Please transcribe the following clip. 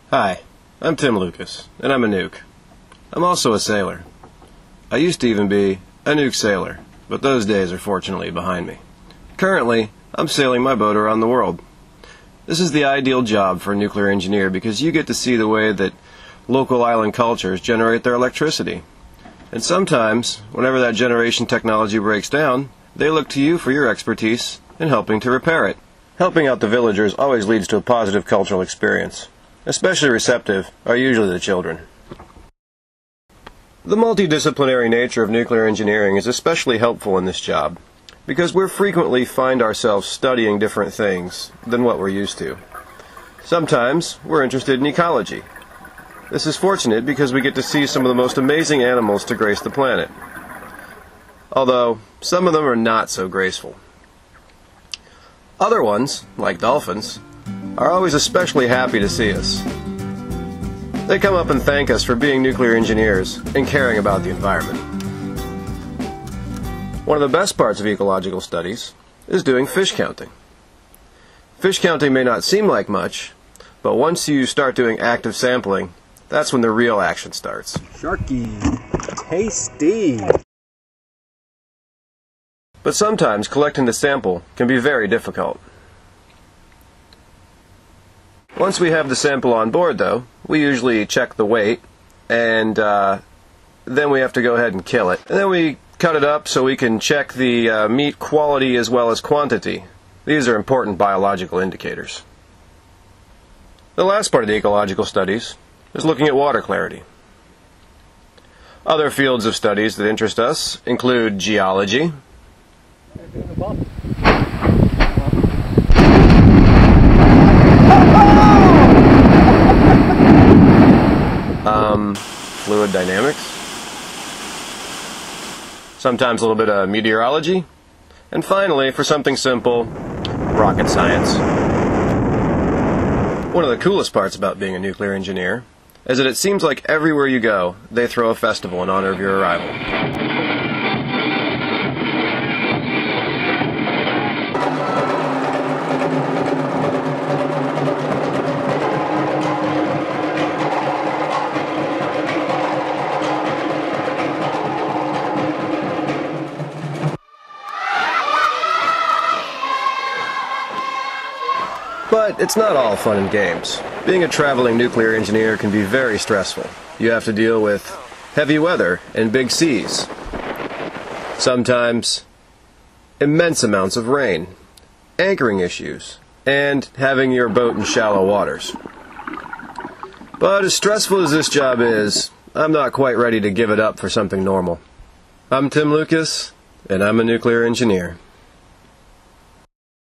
Hi, I'm Tim Lucas, and I'm a nuke. I'm also a sailor. I used to even be a nuke sailor, but those days are fortunately behind me. Currently, I'm sailing my boat around the world. This is the ideal job for a nuclear engineer because you get to see the way that local island cultures generate their electricity. And sometimes, whenever that generation technology breaks down, they look to you for your expertise in helping to repair it. Helping out the villagers always leads to a positive cultural experience. Especially receptive are usually the children. The multidisciplinary nature of nuclear engineering is especially helpful in this job, because we frequently find ourselves studying different things than what we're used to. Sometimes we're interested in ecology. This is fortunate because we get to see some of the most amazing animals to grace the planet. Although, some of them are not so graceful. Other ones, like dolphins, are always especially happy to see us. They come up and thank us for being nuclear engineers and caring about the environment. One of the best parts of ecological studies is doing fish counting. Fish counting may not seem like much, but once you start doing active sampling, that's when the real action starts. Sharky, tasty. But sometimes collecting the sample can be very difficult. Once we have the sample on board, though, we usually check the weight, and then we have to go ahead and kill it. And then we cut it up so we can check the meat quality as well as quantity. These are important biological indicators. The last part of the ecological studies is looking at water clarity. Other fields of studies that interest us include geology, fluid dynamics, sometimes a little bit of meteorology, and finally, for something simple, rocket science. One of the coolest parts about being a nuclear engineer is that it seems like everywhere you go, they throw a festival in honor of your arrival. But it's not all fun and games. Being a traveling nuclear engineer can be very stressful. You have to deal with heavy weather and big seas. Sometimes immense amounts of rain, anchoring issues, and having your boat in shallow waters. But as stressful as this job is, I'm not quite ready to give it up for something normal. I'm Tim Lucas, and I'm a nuclear engineer.